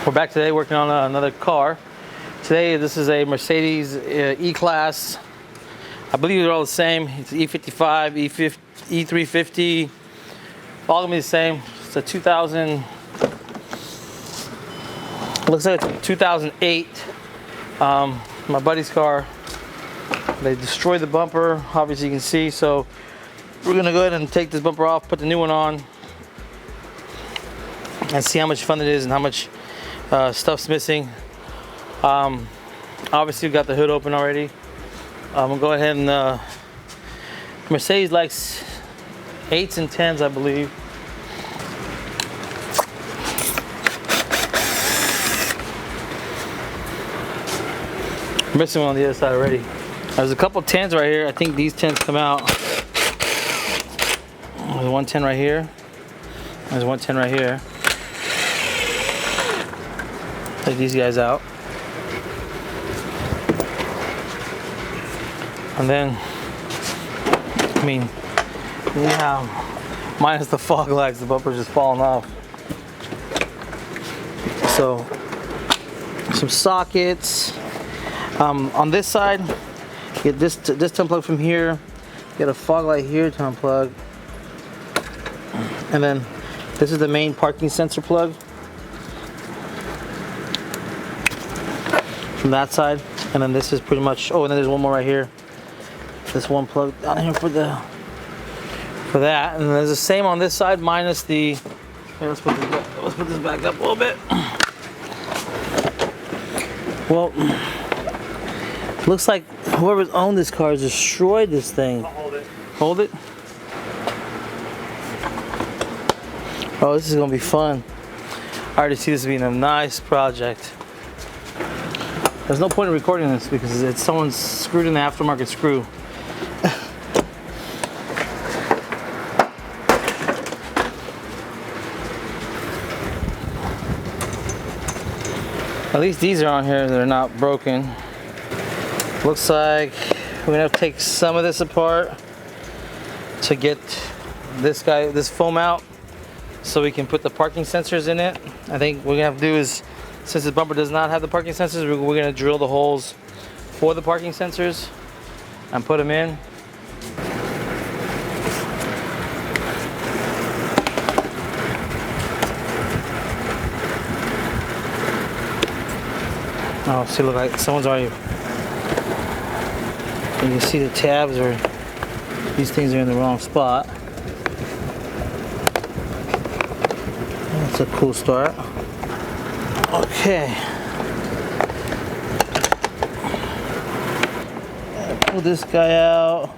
We're back today working on another car. Today this is a Mercedes E-Class. I believe they're all the same. It's E55, E350, all gonna be the same. It's a 2000, looks like it's 2008. My buddy's car. They destroyed the bumper, obviously you can see, so we're gonna go ahead and take this bumper off, put the new one on, and see how much fun it is and how much stuff's missing. Obviously we've got the hood open already. We'll go ahead and Mercedes likes 8s and 10s, I believe. I'm missing one on the other side already. There's a couple 10s right here. I think these 10s come out. There's one 10 right here. There's one 10 right here. Take these guys out. And then, I mean, yeah, minus the fog lights, the bumper's just falling off. So, some sockets. On this side, you get this to unplug from here. You get a fog light here to unplug. And then, this is the main parking sensor plug. From that side, and then this is pretty much, oh, and then there's one more right here. This one plug down here for that, and then there's the same on this side minus the, okay, let's put this back up a little bit. Well, looks like whoever's owned this car has destroyed this thing. I'll hold it. Hold it. Oh, this is gonna be fun. I already see this being a nice project. There's no point in recording this because it's someone's screwed in the aftermarket screw. At least these are on here, they're not broken. Looks like we're gonna have to take some of this apart to get this foam out so we can put the parking sensors in it. I think what we're gonna have to do is, since the bumper does not have the parking sensors, we're going to drill the holes for the parking sensors and put them in. Oh, see, look like someone's already. You can see the tabs, or these things are in the wrong spot. That's a cool start. Okay. Pull this guy out.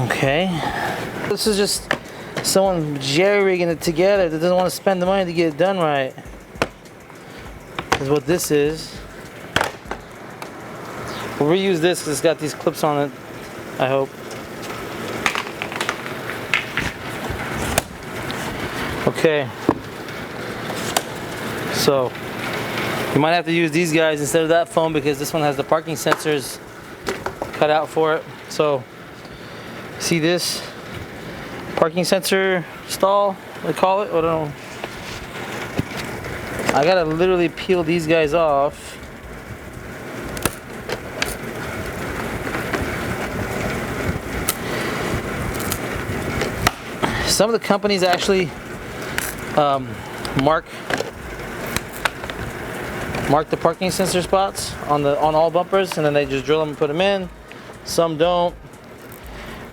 Okay. This is just someone jerry-rigging it together that doesn't want to spend the money to get it done right. Is what this is. We'll reuse this because it's got these clips on it, I hope. Okay, so you might have to use these guys instead of that foam because this one has the parking sensors cut out for it. So see this parking sensor stall, they call it? I don't know. I gotta literally peel these guys off. Some of the companies actually mark the parking sensor spots on all bumpers, and then they just drill them and put them in. Some don't.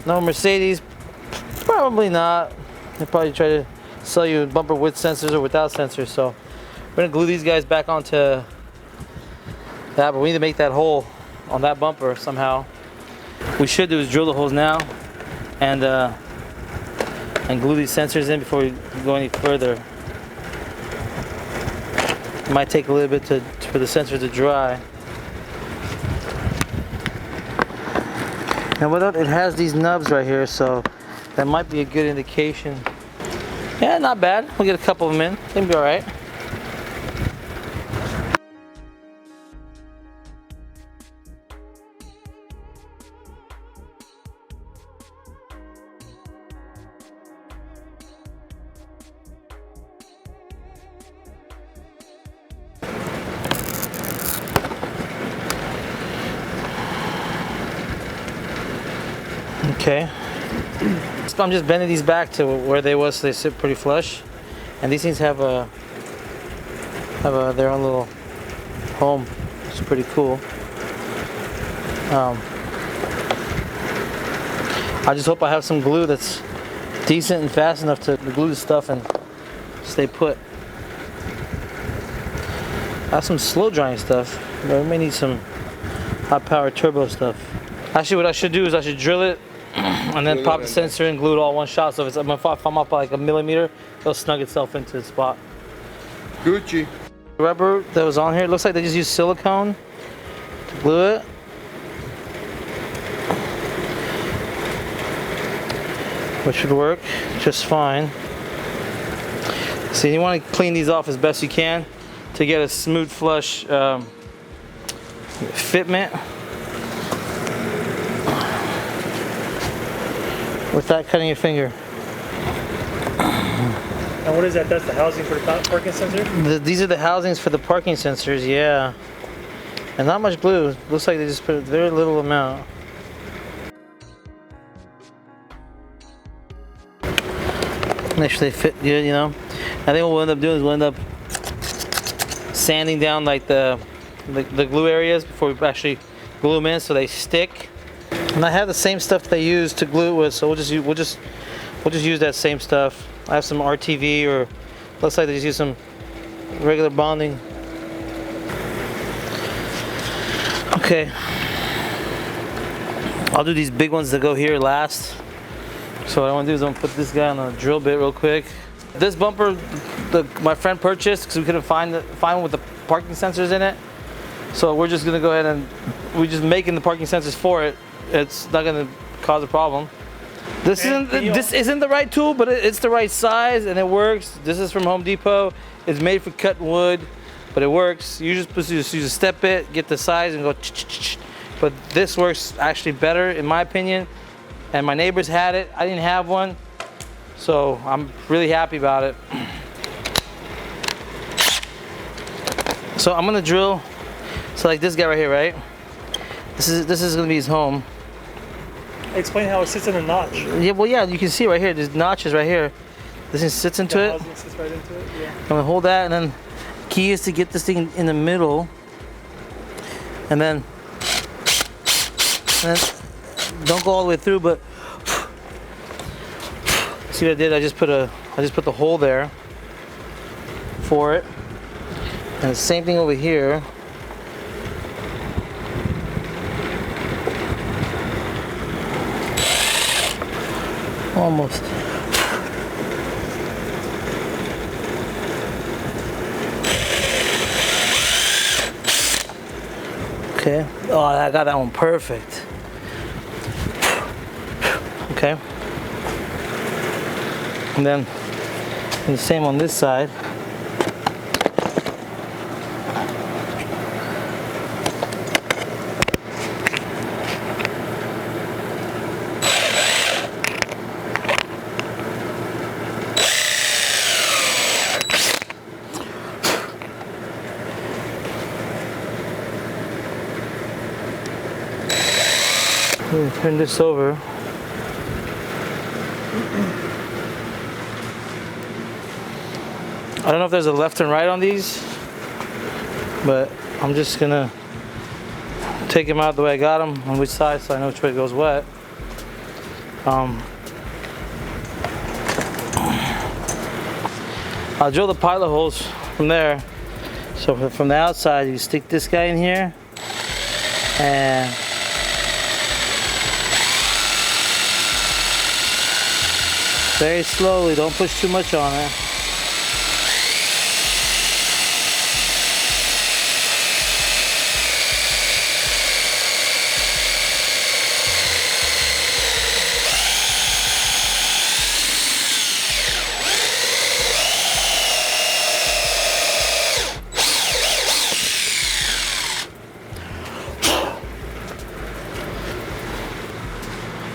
No, Mercedes, probably not. They probably try to sell you a bumper with sensors or without sensors. So we're gonna glue these guys back onto that, but we need to make that hole on that bumper somehow. What we should do is drill the holes now and glue these sensors in before we go any further. It might take a little bit for the sensor to dry. And with it has these nubs right here, so that might be a good indication. Yeah, not bad. We'll get a couple of them in. I think we'll be all right. Okay. So I'm just bending these back to where they was, so they sit pretty flush. And these things have their own little home. It's pretty cool. I just hope I have some glue that's decent and fast enough to glue the stuff and stay put. I have some slow drying stuff, but we may need some high power turbo stuff. Actually, what I should do is I should drill it and then pop the sensor and glue it all one shot. So if I'm up by like a millimeter, it'll snug itself into the spot. Gucci. The rubber that was on here, it looks like they just used silicone to glue it. Which should work just fine. So you want to clean these off as best you can to get a smooth flush fitment without cutting your finger. And what is that? That's the housing for the parking sensor? These are the housings for the parking sensors, yeah. And not much glue. Looks like they just put a very little amount. Make sure they fit good, you know. I think what we'll end up doing is we'll end up sanding down like the glue areas before we actually glue them in so they stick. And I have the same stuff they use to glue it with, so we'll just use that same stuff. I have some RTV, or looks like they just use some regular bonding. Okay. I'll do these big ones that go here last. So what I want to do is I'm going to put this guy on a drill bit real quick. This bumper, my friend purchased because we couldn't find one with the parking sensors in it. So we're just going to go ahead and we're just making the parking sensors for it. It's not going to cause a problem. This isn't the right tool, but it's the right size and it works. This is from Home Depot. It's made for cutting wood, but it works. You just use a step bit, get the size, and go. But this works actually better, in my opinion. And my neighbors had it. I didn't have one, so I'm really happy about it. So I'm gonna drill. So like this guy right here, right? This is gonna be his home. Explain how it sits in a notch. Yeah, well, yeah, you can see right here. There's notches right here. This thing sits into it. Sits right into it. Yeah. I'm gonna hold that, and then the key is to get this thing in the middle, and then don't go all the way through, but see what I did? I just put the hole there for it, and the same thing over here. Almost. Okay. Oh, I got that one perfect. Okay. And then the same on this side. Turn this over. I don't know if there's a left and right on these, but I'm just gonna take them out the way I got them, on which side, so I know which way it goes what. I'll drill the pilot holes from there. So from the outside, you stick this guy in here, and very slowly, don't push too much on it.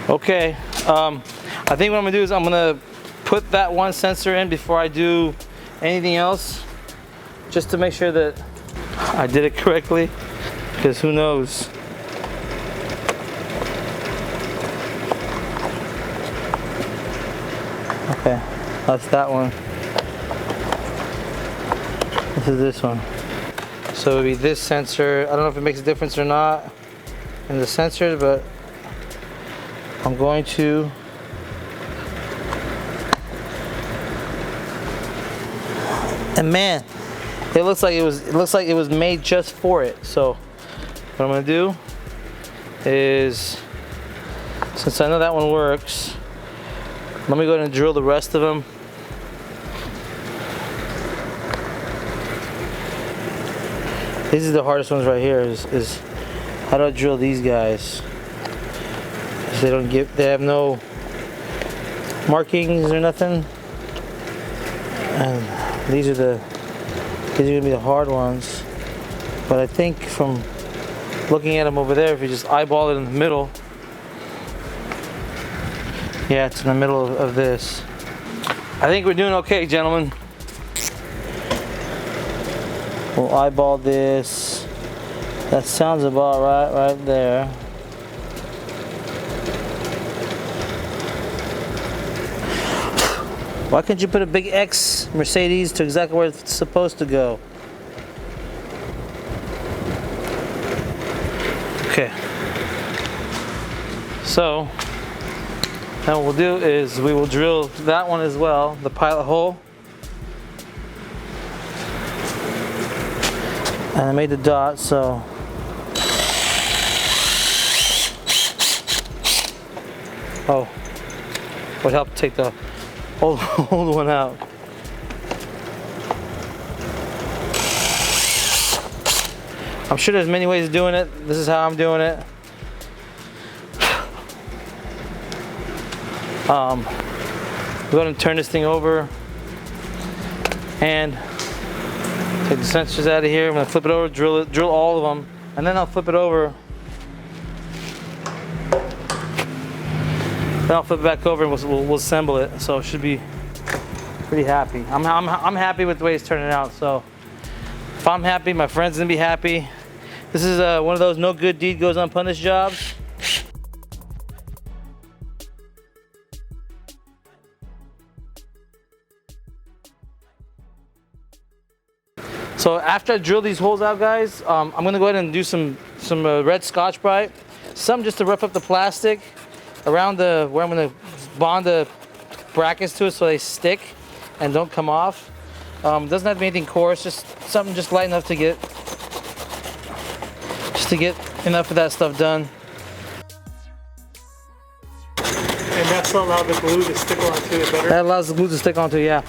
Okay, I think what I'm gonna do is I'm gonna put that one sensor in before I do anything else, just to make sure that I did it correctly, because who knows. Okay, that's that one. This is this one. So it would be this sensor. I don't know if it makes a difference or not in the sensors, but I'm going to and man, it looks like it was made just for it. So what I'm gonna do is, since I know that one works, let me go ahead and drill the rest of them. These are the hardest ones right here. Is how do I drill these guys? They have no markings or nothing. And these are gonna be the hard ones. But I think from looking at them over there, if you just eyeball it in the middle, yeah, it's in the middle of this. I think we're doing okay, gentlemen. We'll eyeball this. That sounds about right there. Why can't you put a big X, Mercedes, to exactly where it's supposed to go? Okay. So, now what we'll do is we will drill that one as well, the pilot hole. And I made the dot, so would help take the old one out. I'm sure there's many ways of doing it. This is how I'm doing it. Go ahead and turn this thing over and take the sensors out of here. I'm gonna flip it over, drill all of them, and then I'll flip it over. Then I'll flip it back over and we'll assemble it. So it should be pretty happy. I'm happy with the way it's turning out. So if I'm happy, my friend's gonna be happy. This is one of those no good deed goes unpunished jobs. So after I drill these holes out, guys, I'm gonna go ahead and do some red Scotch-Brite, some just to rough up the plastic around where I'm gonna bond the brackets to it so they stick and don't come off. Doesn't have to be anything coarse, just something just light enough to get enough of that stuff done. And that's what allows the glue to stick onto it better? That allows the glue to stick onto it, yeah.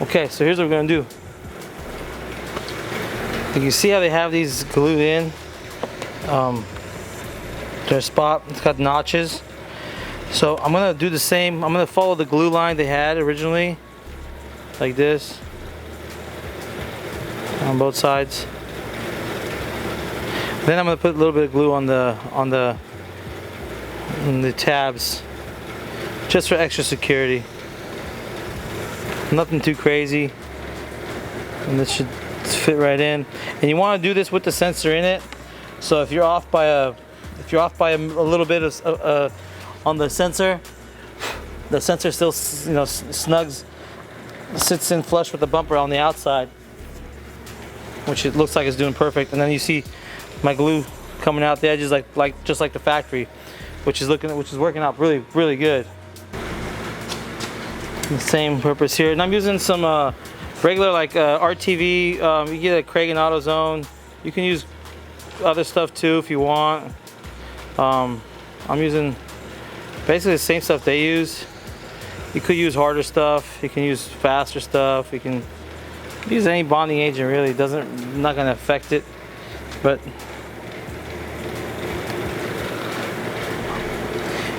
Okay, so here's what we're gonna do. You can see how they have these glued in. Their spot, it's got notches. So I'm gonna do the same. I'm gonna follow the glue line they had originally, like this, on both sides. Then I'm gonna put a little bit of glue on the tabs, just for extra security. Nothing too crazy, and this should fit right in. And you want to do this with the sensor in it. So if you're off by a little bit of on the sensor still snugs, sits in flush with the bumper on the outside, which it looks like it's doing perfect. And then you see my glue coming out the edges just like the factory, which is working out really good. The same purpose here, and I'm using some regular RTV. You get a Craig and AutoZone. You can use other stuff too if you want. I'm using basically the same stuff they use. You could use harder stuff. You can use faster stuff. You can use any bonding agent really. Not going to affect it, but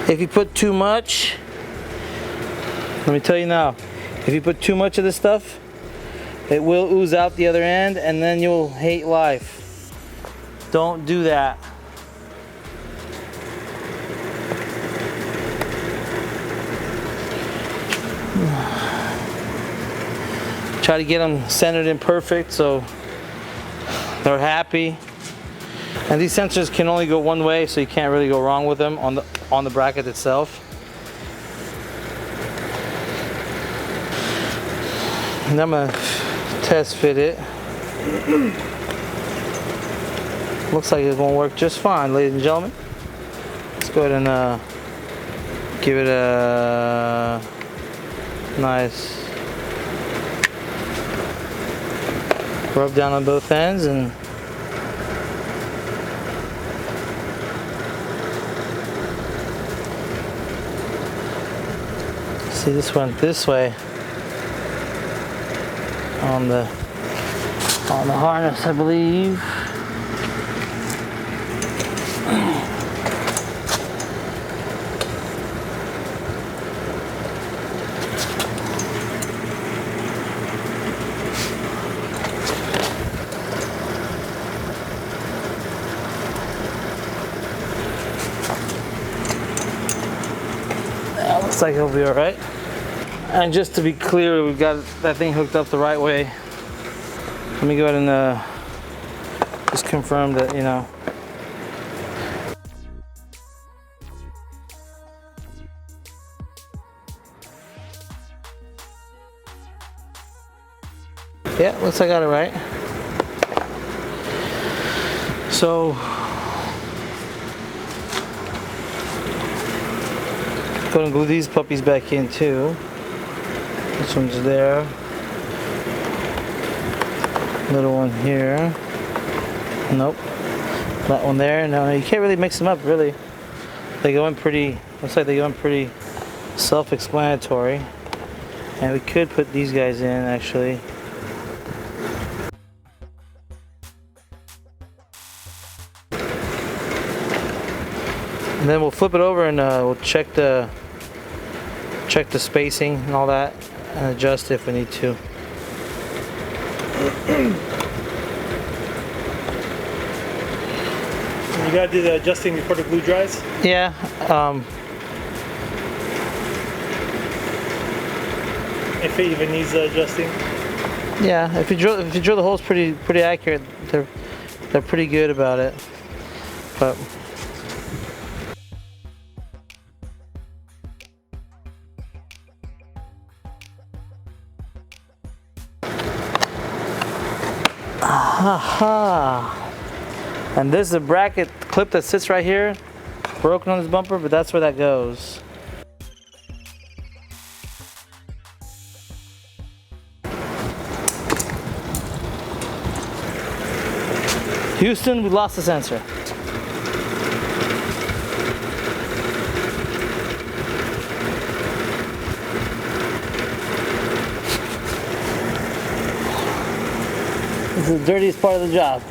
if you put too much. Let me tell you now, if you put too much of this stuff, it will ooze out the other end and then you'll hate life. Don't do that. Try to get them centered and perfect so they're happy. And these sensors can only go one way, so you can't really go wrong with them on the bracket itself. And I'm gonna test fit it. Looks like it's gonna work just fine, ladies and gentlemen. Let's go ahead and give it a nice rub down on both ends and see, this went this way on the harness, I believe. Looks like it'll be all right. And just to be clear, we've got that thing hooked up the right way. Let me go ahead and just confirm that, you know. Yeah, looks like I got it right. So, go ahead and glue these puppies back in too. This one's there. Little one here. Nope. That one there. No, you can't really mix them up, really. They go in pretty, looks like they go in pretty self-explanatory. And we could put these guys in, actually. And then we'll flip it over and we'll check the spacing and all that, and adjust if we need to. You gotta do the adjusting before the glue dries? Yeah. If it even needs adjusting? Yeah. If you drill the holes pretty accurate, they're pretty good about it. But aha. And this is a bracket clip that sits right here, broken on this bumper, but that's where that goes. Houston, we lost the sensor. This is the dirtiest part of the job.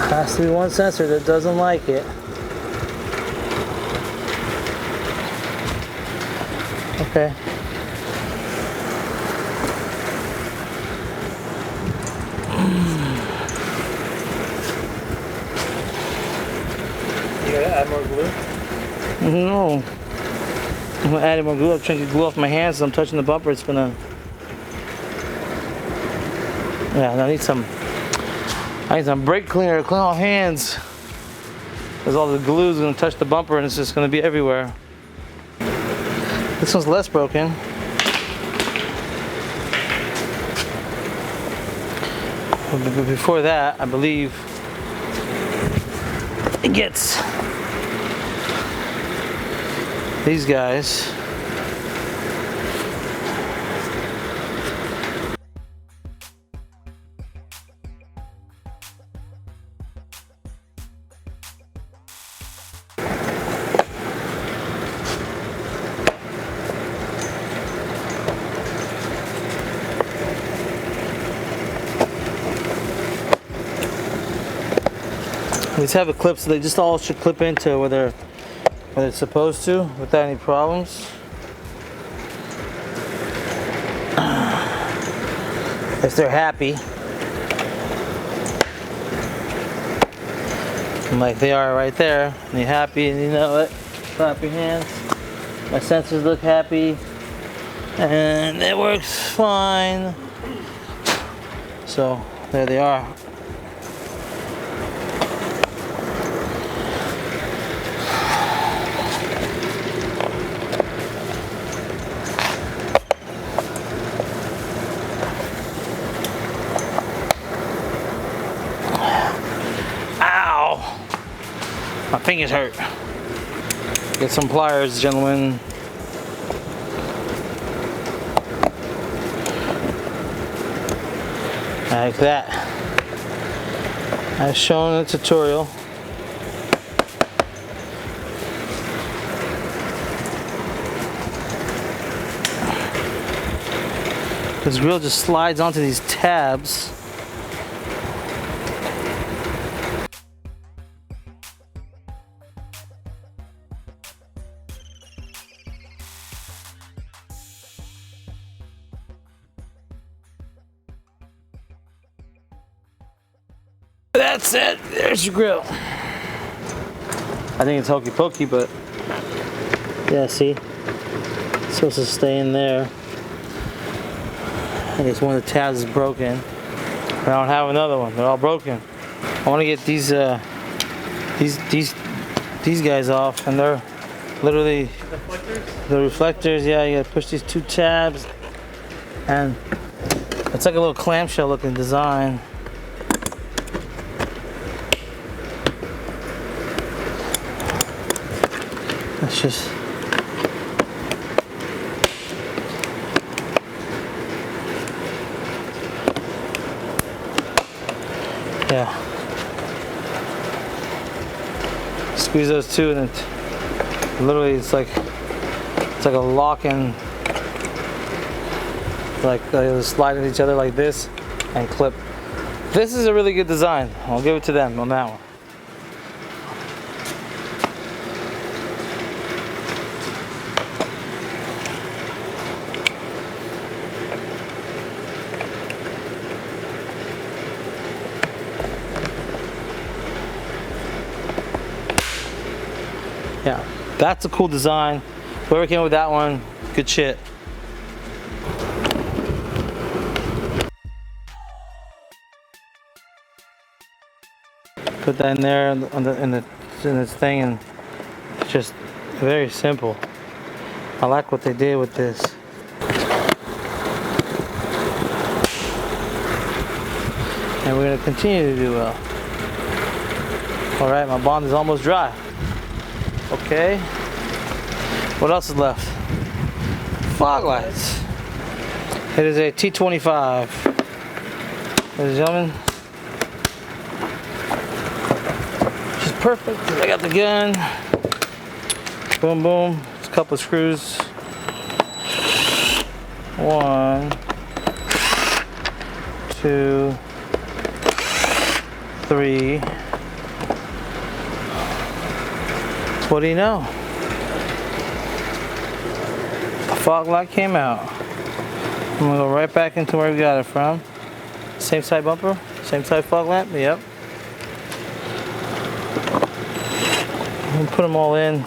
Has to be one sensor that doesn't like it. Okay. You gotta add more glue? No. I'm gonna add more glue. I'm trying to get glue off my hands as I'm touching the bumper. It's gonna. Yeah, I need some brake cleaner to clean off hands. Because all the glue is gonna touch the bumper and it's just gonna be everywhere. This one's less broken. But before that, I believe it gets these guys. These have a clip, so they just all should clip into where it's supposed to without any problems. If they're happy, like they are right there, and you're happy, and you know it, clap your hands. My sensors look happy, and it works fine. So there they are. fingers hurt. Get some pliers, gentlemen. Like that. As shown in the tutorial. This grill just slides onto these tabs. That's it. There's your grill. I think it's hokey pokey, but yeah, see? It's supposed to stay in there. I guess one of the tabs is broken. I don't have another one. They're all broken. I want to get these guys off, and they're literally the reflectors. Yeah, you gotta push these two tabs, and it's like a little clamshell looking design. It's just yeah. Squeeze those two, and it literally it's like a lock-in, like they slide into each other like this and clip. This is a really good design. I'll give it to them on that one. Yeah, that's a cool design. Whoever came up with that one, good shit. Put that in there in this thing, and it's just very simple. I like what they did with this. And we're gonna continue to do well. All right, my bond is almost dry. Okay, what else is left? Fog lights. It is a T25. Ladies and gentlemen, which is perfect. I got the gun. Boom, boom. It's a couple of screws. 1, 2, 3. What do you know? The fog light came out. I'm gonna go right back into where we got it from. Same side bumper, same side fog lamp, yep. I'm gonna put them all in.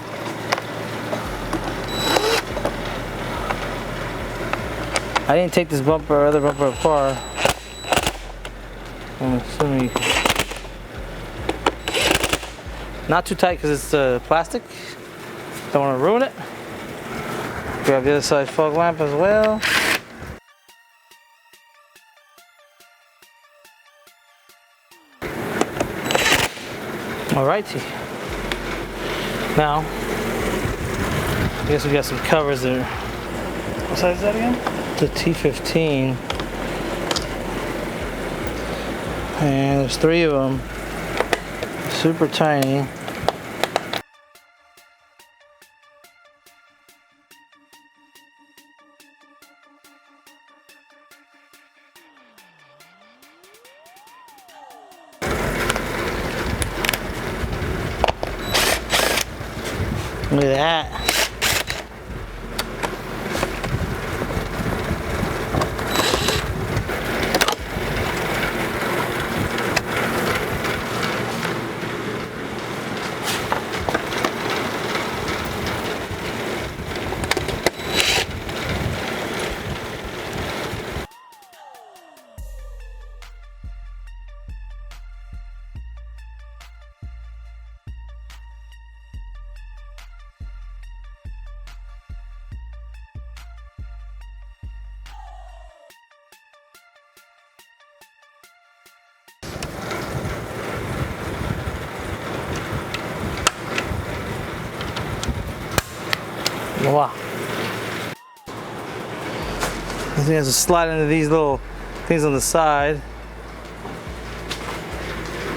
I didn't take this bumper or other bumper apart. I'm assuming you can. Not too tight because it's plastic. Don't want to ruin it. Grab the other side fog lamp as well. Alrighty. Now, I guess we got some covers there. What size is that again? The T15. And there's 3 of them. Super tiny. Look at that. Wow. This thing has to slide into these little things on the side.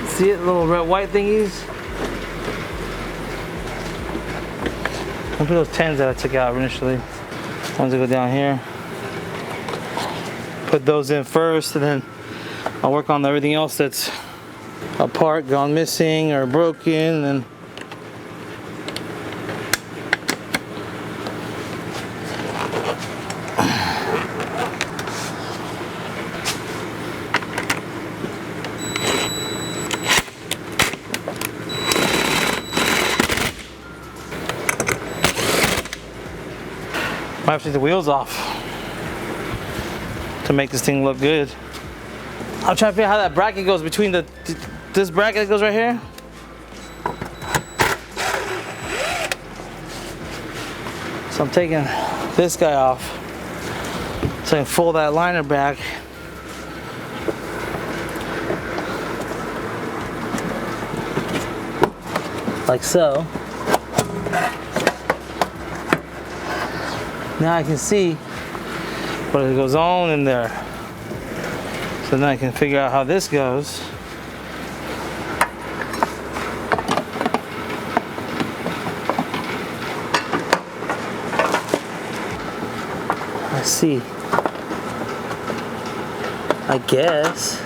See it? Little red white thingies. Look at those 10s that I took out initially. Ones that go down here. Put those in first, and then I'll work on everything else that's a part gone missing or broken. And might have to take the wheels off to make this thing look good. I'm trying to figure out how that bracket goes between this bracket that goes right here. So I'm taking this guy off so I can fold that liner back. Like so. Now I can see what goes on in there. So then I can figure out how this goes. I see. I guess.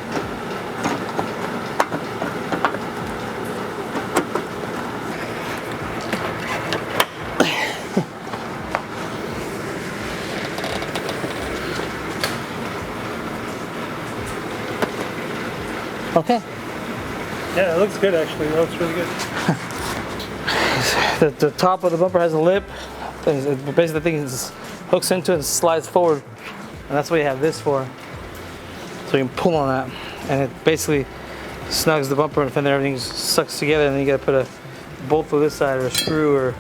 Okay. Yeah, it looks good actually. It looks really good. The top of the bumper has a lip. Basically, the thing is hooks into it and slides forward, and that's what you have this for. So you can pull on that, and it basically snugs the bumper and fender. Everything sucks together, and then you gotta put a bolt through this side or a screw. Or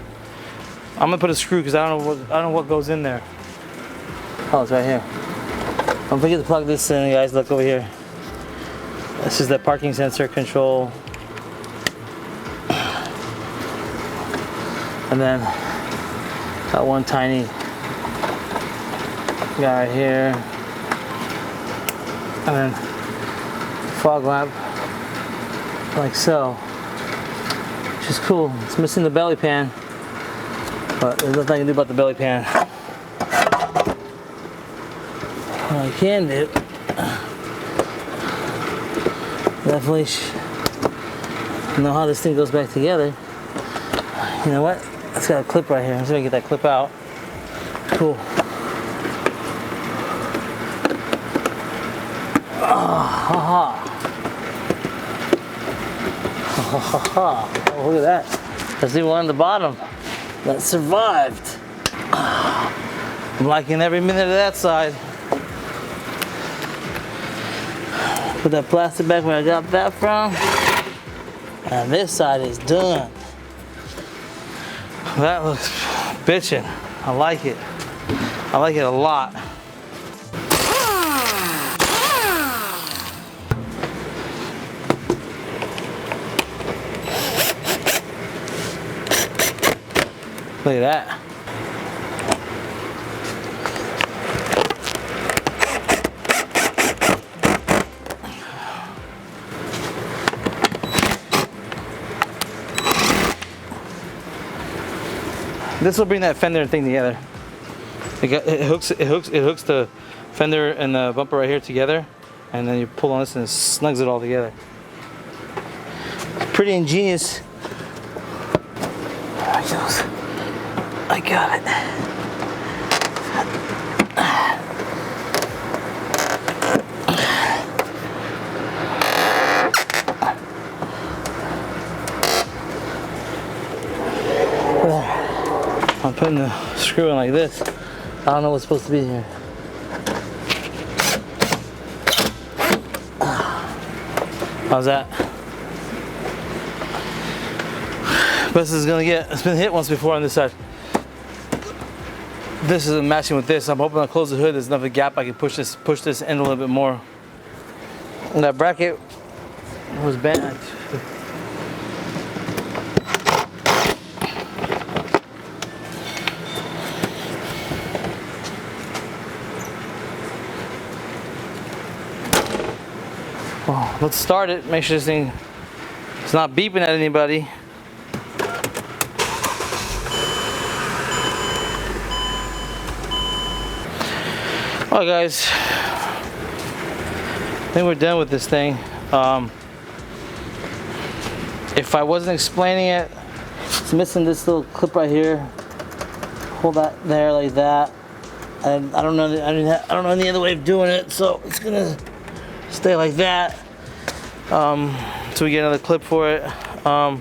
I'm gonna put a screw because I don't know what goes in there. Oh, it's right here. Don't forget to plug this in, guys. Look over here. This is the parking sensor control. And then got one tiny guy right here. And then fog lamp like so. Which is cool. It's missing the belly pan, but there's nothing I can do about the belly pan. What I can do, definitely know how this thing goes back together. You know what? It's got a clip right here. I'm just gonna get that clip out. Cool. Oh, look at that. There's even one on the bottom that survived. I'm liking every minute of that side. Put that plastic back where I got that from. And this side is done. That looks bitchin'. I like it. I like it a lot. Look at that. This will bring that fender thing together. It hooks the fender and the bumper right here together, and then you pull on this and it snugs it all together. It's pretty ingenious. There it goes. I got it. I'm putting the screw in like this. I don't know what's supposed to be here. How's that? Best is gonna get. It's been hit once before on this side. This isn't matching with this. I'm hoping I'll close the hood. There's enough of a gap I can push this in a little bit more. And that bracket was bent. Well, let's start it. Make sure this thing is not beeping at anybody. Alright guys, I think we're done with this thing. If I wasn't explaining it, it's missing this little clip right here. Hold that there like that, and I don't know any other way of doing it, so it's gonna stay like that. So we get another clip for it. I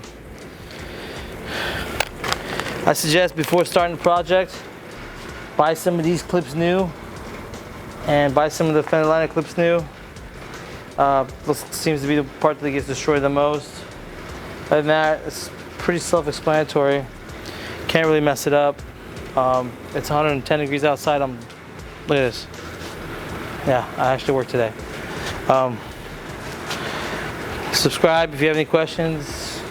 suggest before starting the project, buy some of these clips new, and buy some of the fender liner clips new. This seems to be the part that gets destroyed the most. Other than that, it's pretty self-explanatory. Can't really mess it up. It's 110 degrees outside. Look at this. Yeah, I actually work today. Subscribe if you have any questions.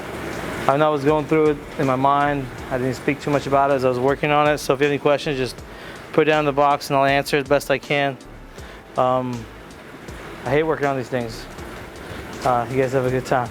I know I was going through it in my mind. I didn't speak too much about it as I was working on it. So if you have any questions, just put it down in the box and I'll answer as best I can. I hate working on these things. You guys have a good time.